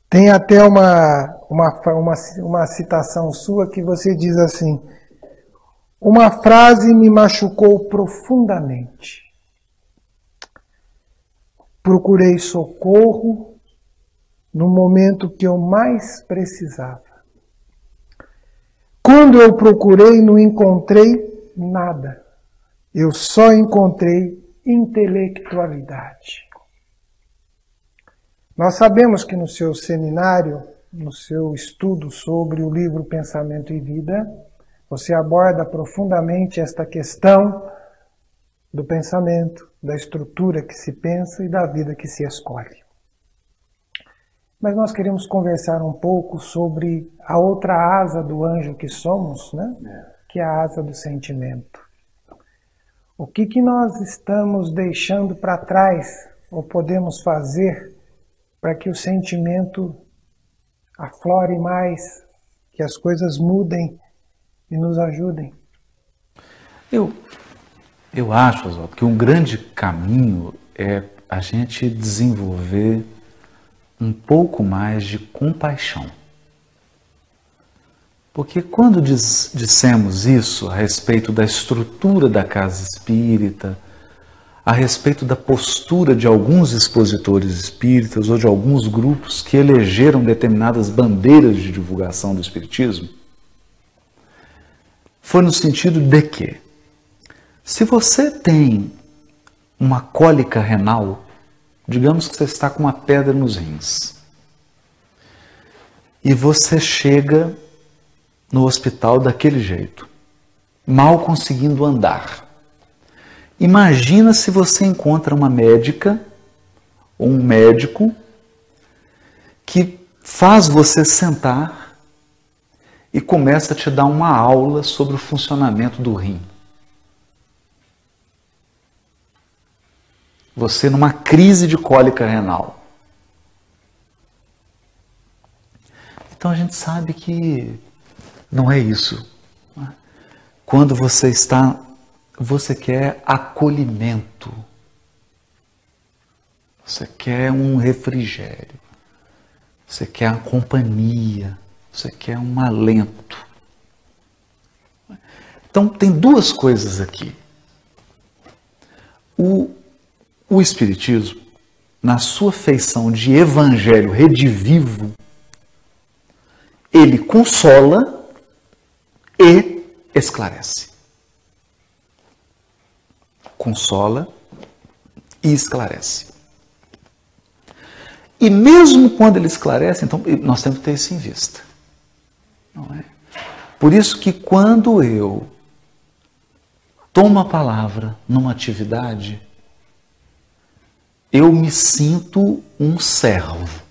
Tem até uma citação sua que você diz assim: uma frase me machucou profundamente. Procurei socorro no momento que eu mais precisava. Quando eu procurei, não encontrei nada. Eu só encontrei intelectualidade. Nós sabemos que no seu seminário, no seu estudo sobre o livro Pensamento e Vida, você aborda profundamente esta questão do pensamento, da estrutura que se pensa e da vida que se escolhe. Mas nós queremos conversar um pouco sobre a outra asa do anjo que somos, né? Que é a asa do sentimento. O que nós estamos deixando para trás, ou podemos fazer, para que o sentimento aflore mais, que as coisas mudem e nos ajudem? Eu acho, Oswaldo, que um grande caminho é a gente desenvolver um pouco mais de compaixão. Porque quando dissemos isso a respeito da estrutura da casa espírita, a respeito da postura de alguns expositores espíritas ou de alguns grupos que elegeram determinadas bandeiras de divulgação do espiritismo, foi no sentido de que, se você tem uma cólica renal, digamos que você está com uma pedra nos rins, e você chega no hospital daquele jeito, mal conseguindo andar. Imagina se você encontra uma médica ou um médico que faz você sentar e começa a te dar uma aula sobre o funcionamento do rim. Você numa crise de cólica renal. Então a gente sabe que não é isso. Quando você quer acolhimento, você quer um refrigério, você quer a companhia, você quer um alento. Então tem duas coisas aqui. O Espiritismo, na sua feição de evangelho redivivo, ele consola e esclarece. Consola e esclarece. E mesmo quando ele esclarece, então nós temos que ter isso em vista. Não é? Por isso que quando eu tomo a palavra numa atividade, eu me sinto um servo,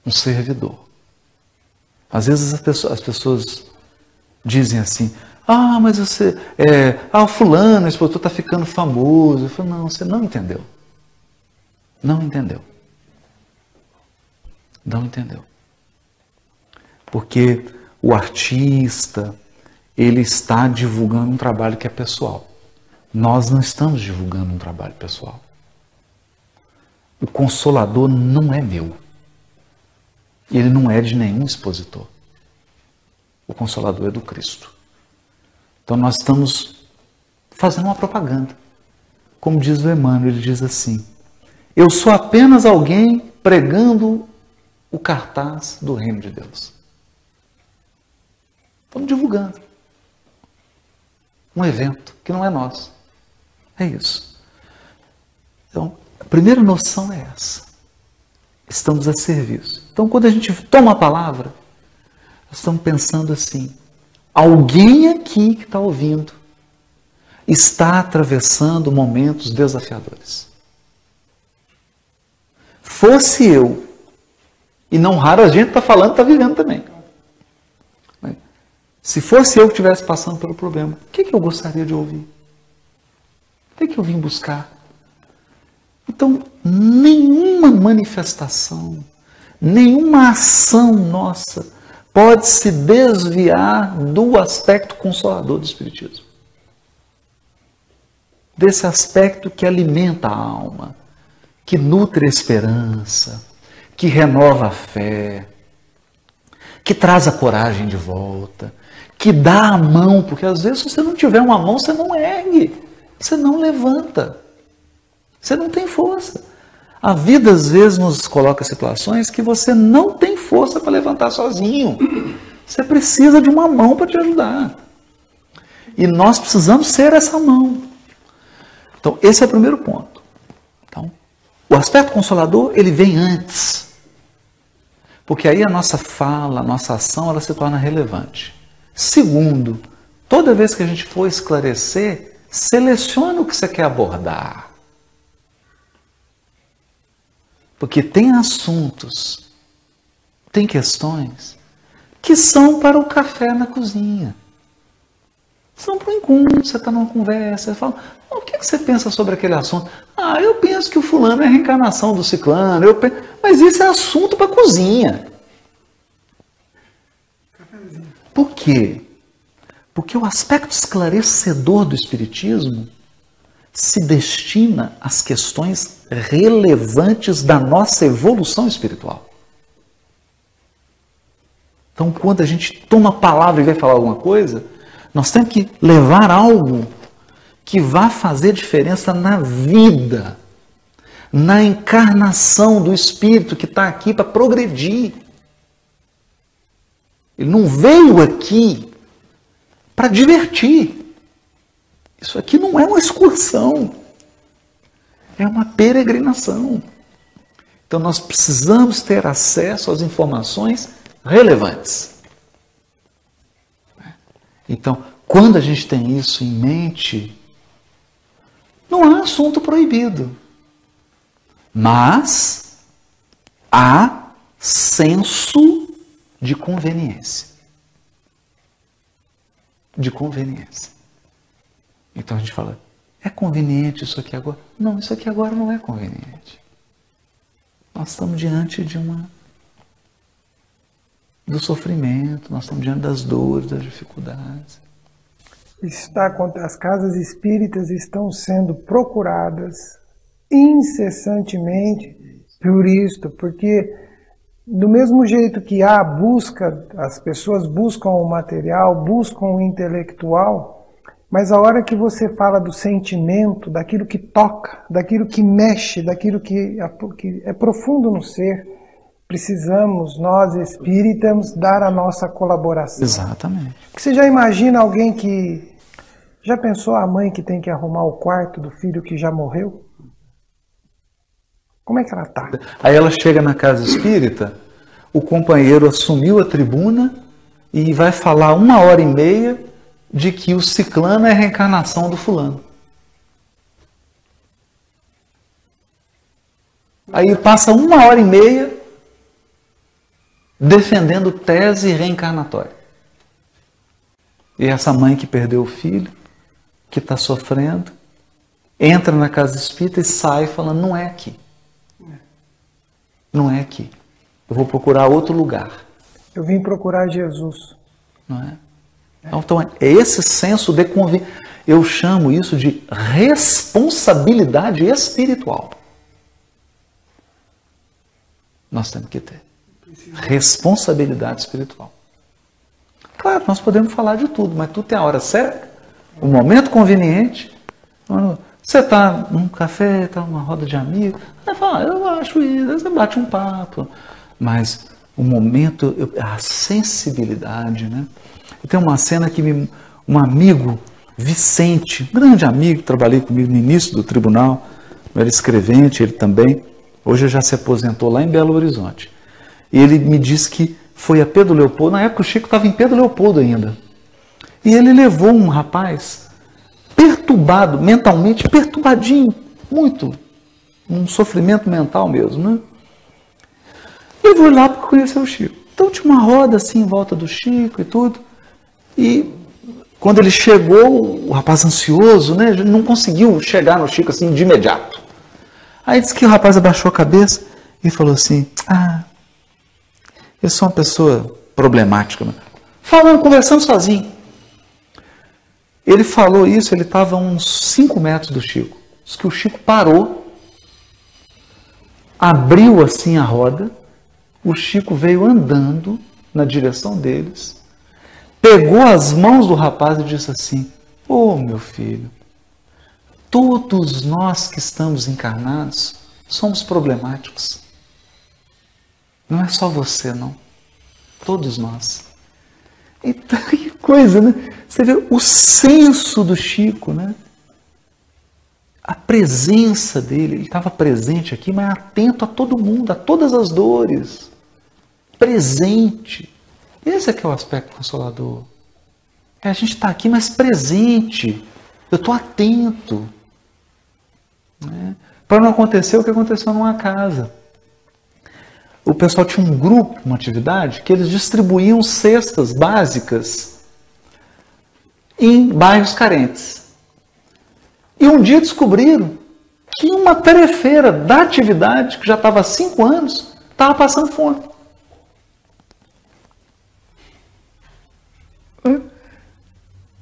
um servidor. Às vezes as pessoas dizem assim: ah, mas você, o fulano, esse pastor está ficando famoso. Eu falo: não, você não entendeu. Não entendeu. Não entendeu. Porque o artista, ele está divulgando um trabalho que é pessoal. Nós não estamos divulgando um trabalho pessoal. O Consolador não é meu. Ele não é de nenhum expositor. O Consolador é do Cristo. Então nós estamos fazendo uma propaganda. Como diz o Emmanuel, ele diz assim: eu sou apenas alguém pregando o cartaz do reino de Deus. Estamos divulgando um evento que não é nosso. É isso. Então, a primeira noção é essa. Estamos a serviço. Então, quando a gente toma a palavra, nós estamos pensando assim: alguém aqui que está ouvindo está atravessando momentos desafiadores. Fosse eu, e não raro a gente está falando, está vivendo também. Se fosse eu que estivesse passando pelo problema, o que eu gostaria de ouvir? O que eu vim buscar? Então, nenhuma manifestação, nenhuma ação nossa pode se desviar do aspecto consolador do Espiritismo. Desse aspecto que alimenta a alma, que nutre a esperança, que renova a fé, que traz a coragem de volta, que dá a mão, porque às vezes se você não tiver uma mão, você não ergue, você não levanta, você não tem força. A vida às vezes nos coloca em situações que você não tem força para levantar sozinho. Você precisa de uma mão para te ajudar. E nós precisamos ser essa mão. Então, esse é o primeiro ponto. Então, o aspecto consolador, ele vem antes. Porque aí a nossa fala, a nossa ação, ela se torna relevante. Segundo, toda vez que a gente for esclarecer, selecione o que você quer abordar. Porque tem assuntos, tem questões que são para o café na cozinha. São para o encontro, você está numa conversa, você fala, o que você pensa sobre aquele assunto? Ah, eu penso que o fulano é a reencarnação do ciclano, mas isso é assunto para a cozinha. Por quê? Porque o aspecto esclarecedor do Espiritismo se destina às questões relevantes da nossa evolução espiritual. Então, quando a gente toma a palavra e vai falar alguma coisa, nós temos que levar algo que vá fazer diferença na vida, na encarnação do Espírito que está aqui para progredir. Ele não veio aqui para divertir. Isso aqui não é uma excursão, é uma peregrinação. Então nós precisamos ter acesso às informações relevantes. Então, quando a gente tem isso em mente, não há assunto proibido, mas há senso de conveniência. De conveniência. Então a gente fala, é conveniente isso aqui agora? Não, isso aqui agora não é conveniente. Nós estamos diante do sofrimento, nós estamos diante das dores, das dificuldades. As casas espíritas estão sendo procuradas incessantemente por isto, porque do mesmo jeito que há busca, as pessoas buscam o material, buscam o intelectual, mas a hora que você fala do sentimento, daquilo que toca, daquilo que mexe, daquilo que é profundo no ser, precisamos, nós espíritas, dar a nossa colaboração. Exatamente. Você já imagina alguém que... Já pensou a mãe que tem que arrumar o quarto do filho que já morreu? Como é que ela está? Aí ela chega na casa espírita, o companheiro assumiu a tribuna e vai falar 1h30 de que o ciclano é a reencarnação do fulano. Aí passa 1h30 defendendo tese reencarnatória. E essa mãe que perdeu o filho, que está sofrendo, entra na casa espírita e sai falando, não é aqui. Não é aqui. Eu vou procurar outro lugar. Eu vim procurar Jesus. Não é? Então, é esse senso de convívio. Eu chamo isso de responsabilidade espiritual. Nós temos que ter. Responsabilidade espiritual. Claro, nós podemos falar de tudo, mas tudo tem a hora certa, o momento conveniente. Você está num café, está numa roda de amigos, você fala, eu acho isso, você bate um papo. Mas o momento, a sensibilidade, né? Tem uma cena que um amigo, Vicente, um grande amigo, trabalhei comigo no início do tribunal, eu era escrevente, ele também, hoje já se aposentou lá em Belo Horizonte. E ele me disse que foi a Pedro Leopoldo, na época o Chico estava em Pedro Leopoldo ainda. E ele levou um rapaz perturbado, mentalmente perturbadinho, muito, um sofrimento mental mesmo, né? Levou ele lá para conhecer o Chico. Então tinha uma roda assim em volta do Chico e tudo. E quando ele chegou, o rapaz ansioso, né, não conseguiu chegar no Chico assim de imediato. Aí disse que o rapaz abaixou a cabeça e falou assim, eu sou uma pessoa problemática, né? Falando, conversando sozinho. Ele falou isso, ele estava a uns 5 metros do Chico. Diz que o Chico parou, abriu assim a roda, o Chico veio andando na direção deles, pegou as mãos do rapaz e disse assim: "Ô, meu filho, todos nós que estamos encarnados somos problemáticos. Não é só você, não. Todos nós." Então, que coisa, né? Você vê o senso do Chico, né? A presença dele, ele estava presente aqui, mas atento a todo mundo, a todas as dores. Presente. Esse é que é o aspecto consolador. A gente está aqui, mas presente. Eu estou atento. Né? Para não acontecer o que aconteceu numa casa. O pessoal tinha um grupo, uma atividade, que eles distribuíam cestas básicas em bairros carentes. E um dia descobriram que uma tarefeira da atividade, que já estava há 5 anos, estava passando fome.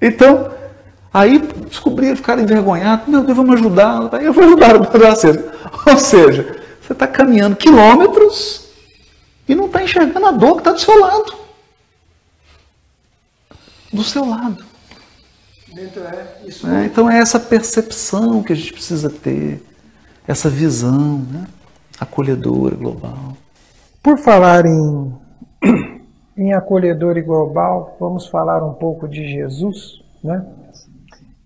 Então, aí descobriram, ficaram envergonhados. Meu Deus, vamos ajudar. Aí eu vou ajudar a cesta. Ou seja, você está caminhando quilômetros e não está enxergando a dor que está do seu lado. Do seu lado. Então é essa percepção que a gente precisa ter, essa visão, né? Acolhedora, global. Por falar em acolhedor e global, vamos falar um pouco de Jesus, né?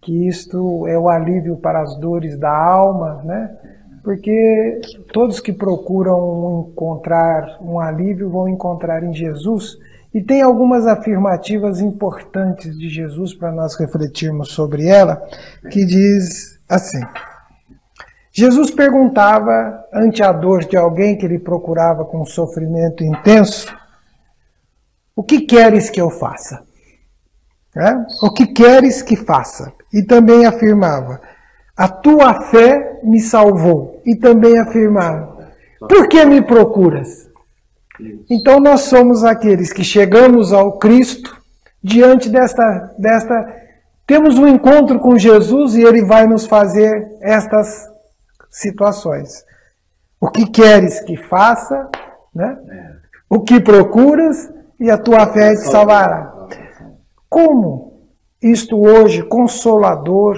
Que isto é o alívio para as dores da alma, né? Porque todos que procuram encontrar um alívio vão encontrar em Jesus. E tem algumas afirmativas importantes de Jesus para nós refletirmos sobre ela, que diz assim: Jesus perguntava, ante a dor de alguém que ele procurava com sofrimento intenso: "O que queres que eu faça?" O que queres que faça? E também afirmava: "A tua fé me salvou." E também afirmava: "Por que me procuras?" Então nós somos aqueles que chegamos ao Cristo, diante desta temos um encontro com Jesus e Ele vai nos fazer estas situações. O que queres que faça, né? O que procuras, e a tua fé te salvará. Como isto hoje, consolador,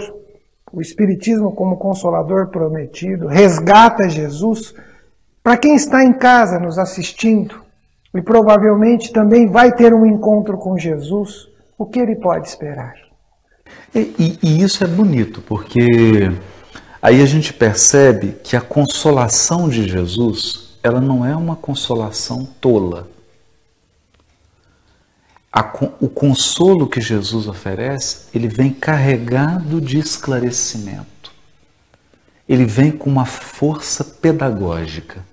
o Espiritismo como consolador prometido, resgata Jesus. Para quem está em casa nos assistindo e provavelmente também vai ter um encontro com Jesus, o que ele pode esperar? E isso é bonito, porque aí a gente percebe que a consolação de Jesus, ela não é uma consolação tola. O consolo que Jesus oferece, ele vem carregado de esclarecimento. Ele vem com uma força pedagógica.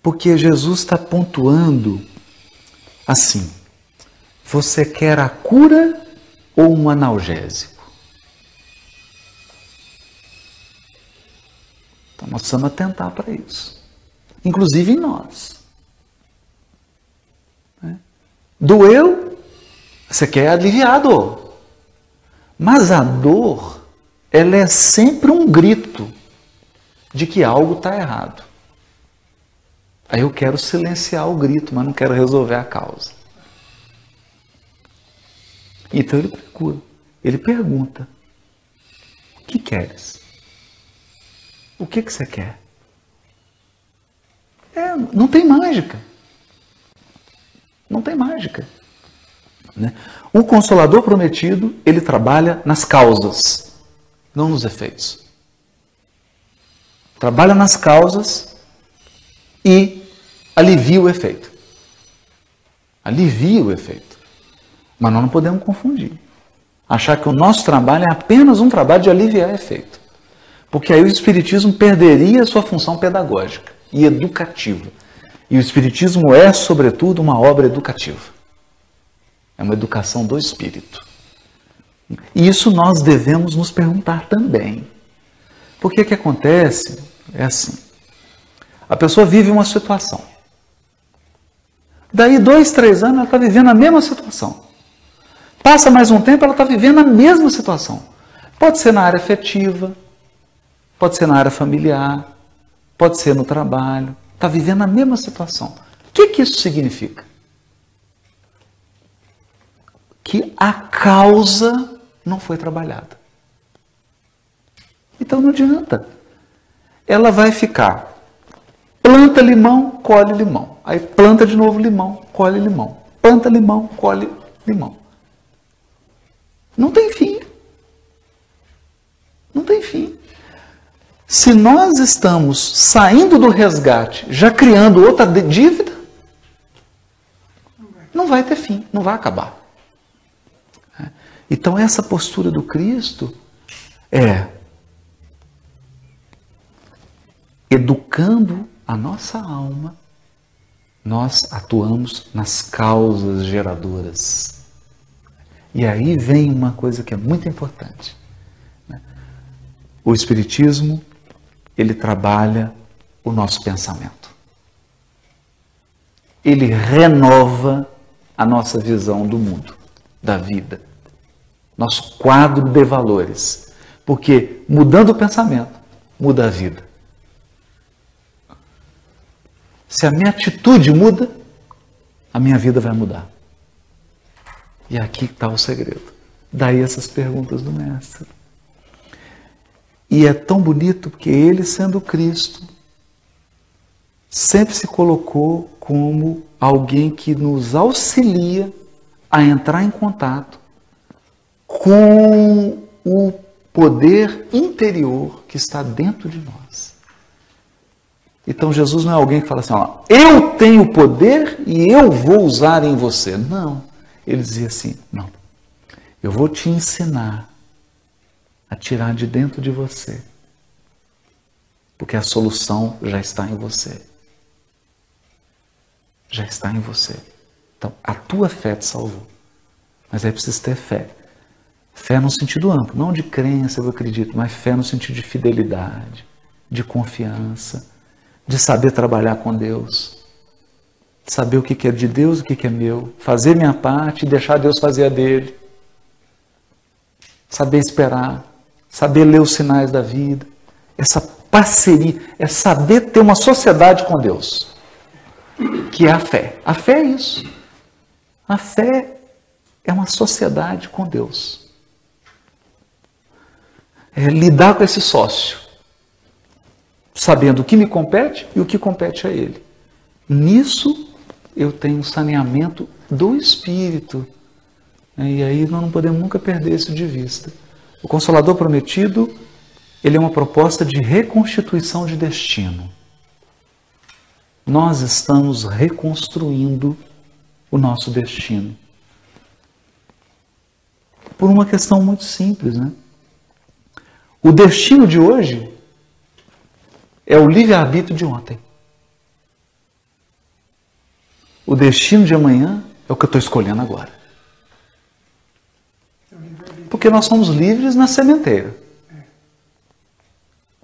Porque Jesus está pontuando assim: você quer a cura ou um analgésico? Então nós precisamos atentar para isso. Inclusive em nós. Doeu, você quer aliviar a dor. Mas a dor, ela é sempre um grito de que algo está errado. Aí eu quero silenciar o grito, mas não quero resolver a causa. Então ele procura, ele pergunta: o que queres? O que você quer? Não tem mágica. Não tem mágica. Né? O Consolador Prometido, ele trabalha nas causas, não nos efeitos. Trabalha nas causas e alivia o efeito. Alivia o efeito. Mas nós não podemos confundir. Achar que o nosso trabalho é apenas um trabalho de aliviar efeito. Porque aí o Espiritismo perderia a sua função pedagógica e educativa. E o Espiritismo é, sobretudo, uma obra educativa. É uma educação do espírito. E isso nós devemos nos perguntar também. Porque o que acontece é assim. A pessoa vive uma situação. Daí 2, 3 anos ela está vivendo a mesma situação. Passa mais um tempo, ela está vivendo a mesma situação. Pode ser na área afetiva, pode ser na área familiar, pode ser no trabalho. está vivendo a mesma situação. O que isso significa? Que a causa não foi trabalhada. Então não adianta. Ela vai ficar, planta limão, colhe limão. Aí planta de novo limão, colhe limão. Planta limão, colhe limão. Não tem fim. Não tem fim. Se nós estamos saindo do resgate, já criando outra dívida, não vai ter fim, não vai acabar. Então essa postura do Cristo é educando a nossa alma, nós atuamos nas causas geradoras. E aí vem uma coisa que é muito importante. O Espiritismo, ele trabalha o nosso pensamento. Ele renova a nossa visão do mundo, da vida. Nosso quadro de valores. Porque mudando o pensamento, muda a vida. Se a minha atitude muda, a minha vida vai mudar. E aqui está o segredo. Daí essas perguntas do Mestre. E é tão bonito porque ele, sendo Cristo, sempre se colocou como alguém que nos auxilia a entrar em contato com o poder interior que está dentro de nós. Então Jesus não é alguém que fala assim, ó, eu tenho poder e eu vou usar em você. Não. Ele dizia assim, não, eu vou te ensinar a tirar de dentro de você, porque a solução já está em você. Já está em você. Então, a tua fé te salvou. Mas é preciso ter fé. Fé no sentido amplo, não de crença, eu acredito, mas fé no sentido de fidelidade, de confiança, de saber trabalhar com Deus, de saber o que é de Deus e o que é meu, fazer minha parte e deixar Deus fazer a dele, saber esperar, saber ler os sinais da vida, essa parceria, é saber ter uma sociedade com Deus, que é a fé. A fé é isso. A fé é uma sociedade com Deus. É lidar com esse sócio, sabendo o que me compete e o que compete a ele. Nisso eu tenho um saneamento do espírito. E aí nós não podemos nunca perder isso de vista. O Consolador Prometido, ele é uma proposta de reconstituição de destino. Nós estamos reconstruindo o nosso destino. Por uma questão muito simples, né? O destino de hoje é o livre-arbítrio de ontem. O destino de amanhã é o que eu estou escolhendo agora. Porque nós somos livres na sementeira,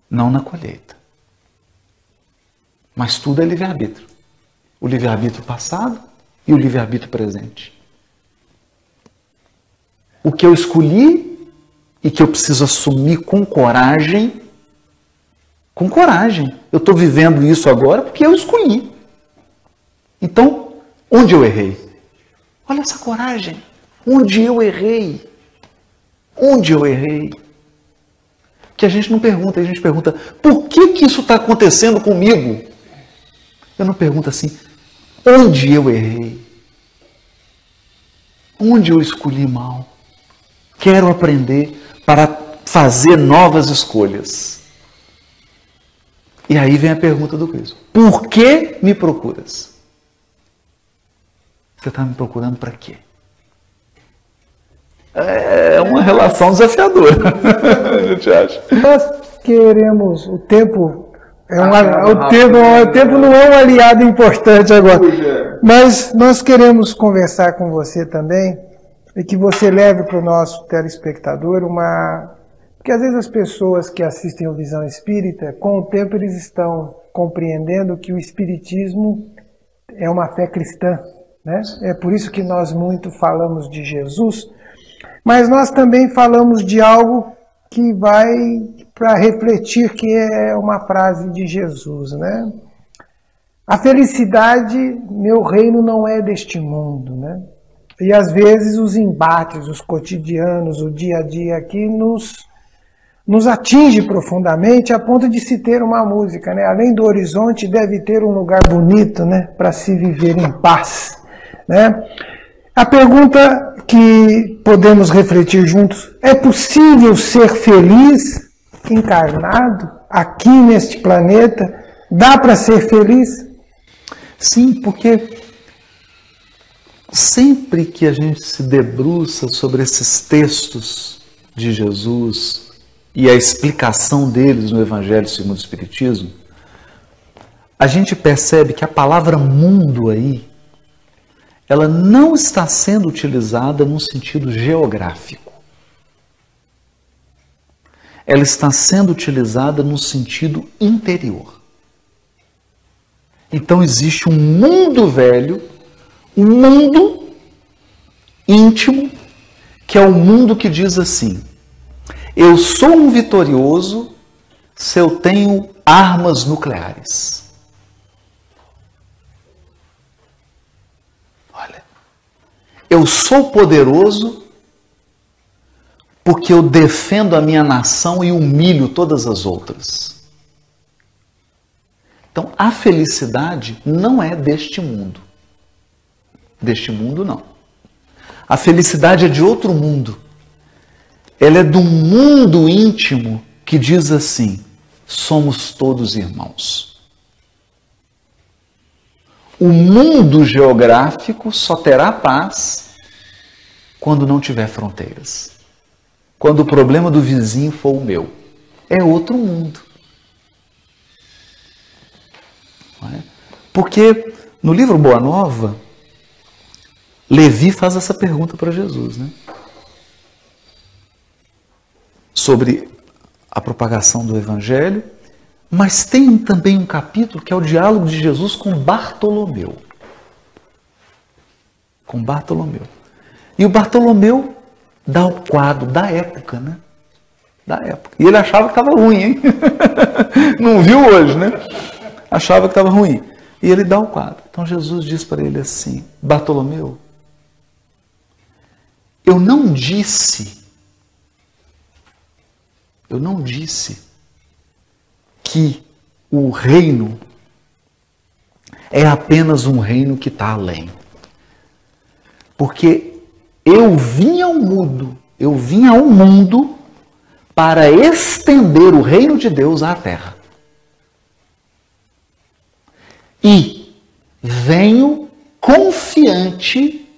não na colheita. Mas tudo é livre-arbítrio. O livre-arbítrio passado e o livre-arbítrio presente. O que eu escolhi e que eu preciso assumir com coragem. Com coragem. Eu estou vivendo isso agora porque eu escolhi. Então, onde eu errei? Olha essa coragem. Onde eu errei? Onde eu errei? Que a gente não pergunta, a gente pergunta, por que isso está acontecendo comigo? Eu não pergunto assim, onde eu errei? Onde eu escolhi mal? Quero aprender para fazer novas escolhas. E aí vem a pergunta do Cristo. Por que me procuras? Você está me procurando para quê? É uma relação desafiadora. A gente acha. Nós queremos, o tempo não é um aliado importante agora. Mas nós queremos conversar com você também e que você leve para o nosso telespectador porque às vezes as pessoas que assistem ao Visão Espírita, com o tempo eles estão compreendendo que o Espiritismo é uma fé cristã, né? É por isso que nós muito falamos de Jesus, mas nós também falamos de algo que vai para refletir, que é uma frase de Jesus, né? A felicidade, meu reino não é deste mundo, né? E às vezes os embates, os cotidianos, o dia a dia aqui nos atinge profundamente a ponto de se ter uma música, né? Além do horizonte deve ter um lugar bonito, né? Para se viver em paz, né? A pergunta que podemos refletir juntos: é possível ser feliz encarnado aqui neste planeta? Dá para ser feliz? Sim, porque sempre que a gente se debruça sobre esses textos de Jesus e a explicação deles no Evangelho segundo o Espiritismo, a gente percebe que a palavra mundo aí, ela não está sendo utilizada num sentido geográfico. Ela está sendo utilizada num sentido interior. Então existe um mundo velho, um mundo íntimo, que é o mundo que diz assim: eu sou um vitorioso se eu tenho armas nucleares. Olha, eu sou poderoso porque eu defendo a minha nação e humilho todas as outras. Então, a felicidade não é deste mundo. Deste mundo, não. A felicidade é de outro mundo. Ela é do mundo íntimo que diz assim: somos todos irmãos. O mundo geográfico só terá paz quando não tiver fronteiras. Quando o problema do vizinho for o meu. É outro mundo. Porque no livro Boa Nova, Levi faz essa pergunta para Jesus, né? Sobre a propagação do Evangelho, mas tem também um capítulo que é o diálogo de Jesus com Bartolomeu. Com Bartolomeu. E o Bartolomeu dá o quadro da época, né? Da época. E ele achava que estava ruim, hein? Não viu hoje, né? Achava que estava ruim. E ele dá o quadro. Então Jesus diz para ele assim: Bartolomeu, eu não disse que o reino é apenas um reino que está além. Porque eu vim ao mundo para estender o reino de Deus à terra. E venho confiante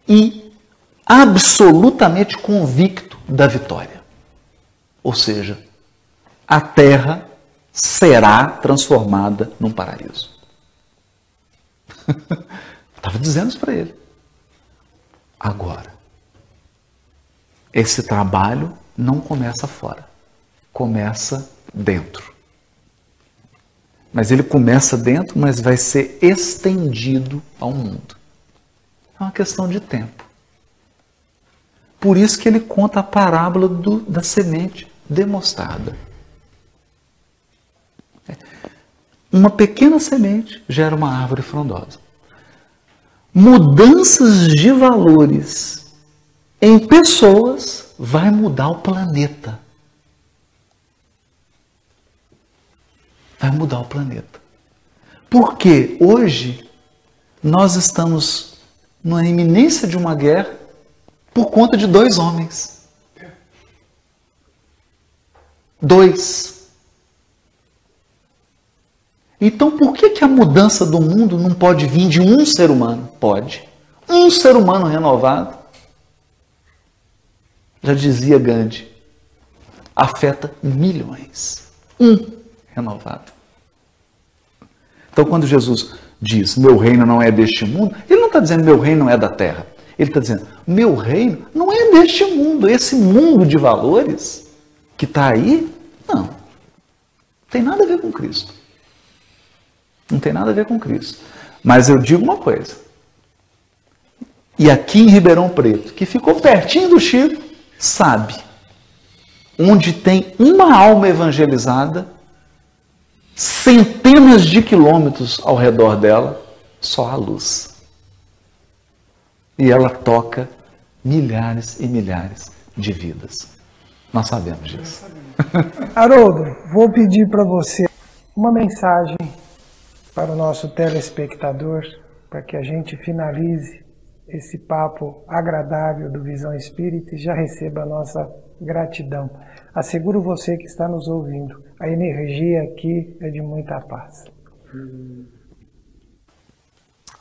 e absolutamente convicto da vitória. Ou seja, a terra será transformada num paraíso. Estava dizendo isso para ele. Agora, esse trabalho não começa fora, começa dentro. Mas ele começa dentro, mas vai ser estendido ao mundo. É uma questão de tempo. Por isso que ele conta a parábola da semente de mostarda. Uma pequena semente gera uma árvore frondosa. Mudanças de valores em pessoas vai mudar o planeta. Vai mudar o planeta. Porque hoje nós estamos na iminência de uma guerra por conta de 2 homens. 2. Então por que a mudança do mundo não pode vir de um ser humano? Pode. Um ser humano renovado. Já dizia Gandhi, afeta milhões. Um renovado. Então, quando Jesus diz, meu reino não é deste mundo, ele não está dizendo, meu reino não é da terra. Ele está dizendo, meu reino não é deste mundo. Esse mundo de valores que está aí, não tem nada a ver com Cristo. Não tem nada a ver com Cristo. Mas eu digo uma coisa. E aqui em Ribeirão Preto, que ficou pertinho do Chico, sabe, onde tem uma alma evangelizada, centenas de quilômetros ao redor dela, só há luz. E ela toca milhares e milhares de vidas. Nós sabemos disso. Haroldo, vou pedir para você uma mensagem para o nosso telespectador, para que a gente finalize esse papo agradável do Visão Espírita e já receba a nossa gratidão. Asseguro você que está nos ouvindo, a energia aqui é de muita paz.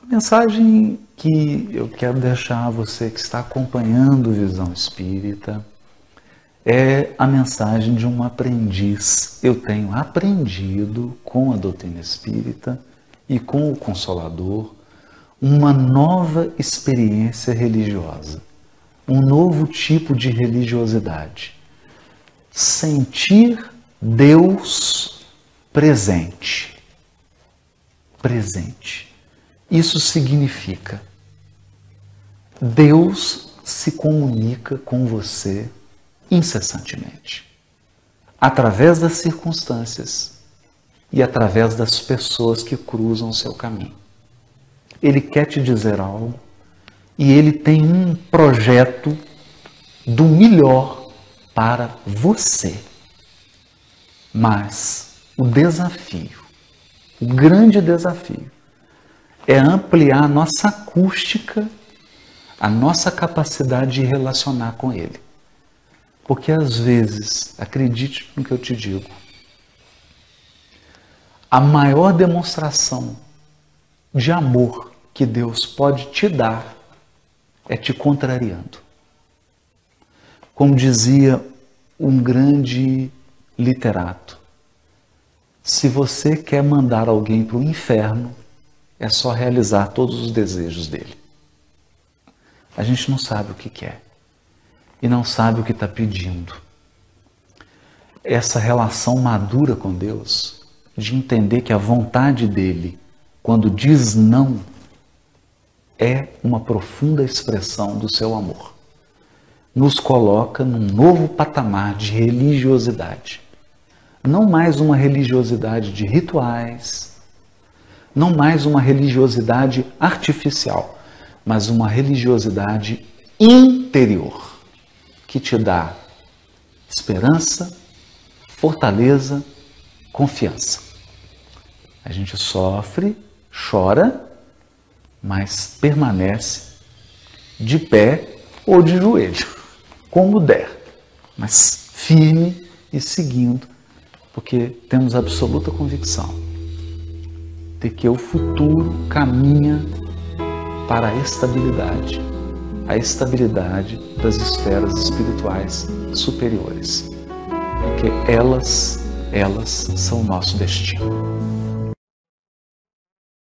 A mensagem que eu quero deixar a você que está acompanhando Visão Espírita é a mensagem de um aprendiz. Eu tenho aprendido com a doutrina espírita e com o Consolador uma nova experiência religiosa, um novo tipo de religiosidade. Sentir Deus presente. Presente. Isso significa Deus se comunica com você incessantemente, através das circunstâncias e através das pessoas que cruzam o seu caminho. Ele quer te dizer algo e ele tem um projeto do melhor para você. Mas o desafio, o grande desafio, é ampliar a nossa acústica, a nossa capacidade de relacionar com ele. Porque às vezes, acredite no que eu te digo, a maior demonstração de amor que Deus pode te dar é te contrariando. Como dizia um grande literato, se você quer mandar alguém para o inferno, é só realizar todos os desejos dele. A gente não sabe o que quer e não sabe o que está pedindo. Essa relação madura com Deus, de entender que a vontade dele, quando diz não, é uma profunda expressão do seu amor. Nos coloca num novo patamar de religiosidade. Não mais uma religiosidade de rituais, não mais uma religiosidade artificial, mas uma religiosidade interior, que te dá esperança, fortaleza, confiança. A gente sofre, chora, mas permanece de pé ou de joelho, como der, mas firme e seguindo, porque temos absoluta convicção de que o futuro caminha para a estabilidade das esferas espirituais superiores, porque elas são o nosso destino.